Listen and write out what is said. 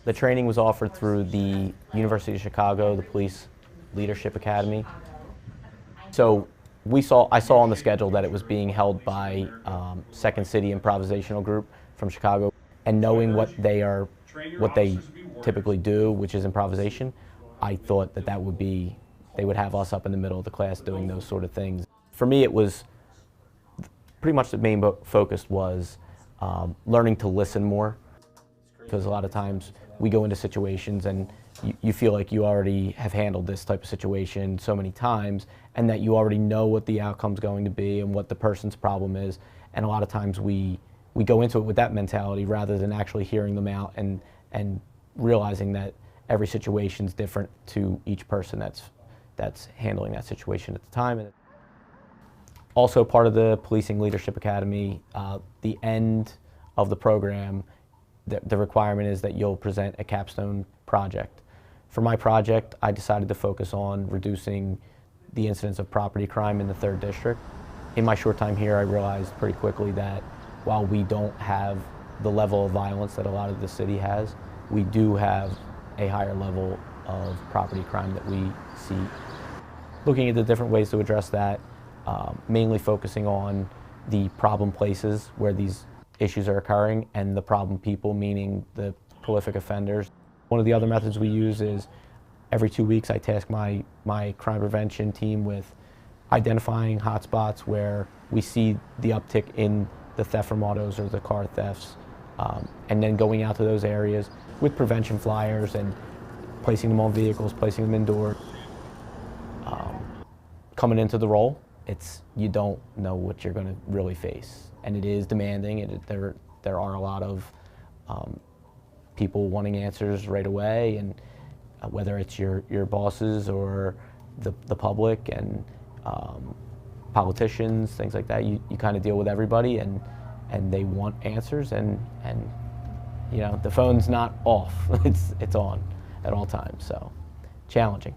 The training was offered through the University of Chicago, the Police Leadership Academy. So I saw on the schedule that it was being held by Second City Improvisational Group from Chicago, and knowing what they typically do, which is improvisation, I thought that they would have us up in the middle of the class doing those sort of things. For me, it was pretty much the main focus was learning to listen more, because a lot of times we go into situations and you feel like you already have handled this type of situation so many times, and that you already know what the outcome's going to be and what the person's problem is. And a lot of times we go into it with that mentality rather than actually hearing them out and realizing that every situation's different to each person that's handling that situation at the time. And also part of the Policing Leadership Academy, the end of the program, the requirement is that you'll present a capstone project. For my project, I decided to focus on reducing the incidence of property crime in the 3rd District. In my short time here, I realized pretty quickly that while we don't have the level of violence that a lot of the city has, we do have a higher level of property crime that we see. Looking at the different ways to address that, mainly focusing on the problem places where these issues are occurring and the problem people, meaning the prolific offenders. One of the other methods we use is every 2 weeks I task my crime prevention team with identifying hotspots where we see the uptick in the theft from autos or the car thefts, and then going out to those areas with prevention flyers and placing them on vehicles, placing them indoors. Coming into the role, you don't know what you're going to really face, and it is demanding. There are a lot of people wanting answers right away, and whether it's your bosses or the public and politicians, things like that, you kind of deal with everybody, and they want answers, and you know, the phone's not off; it's on at all times. So challenging.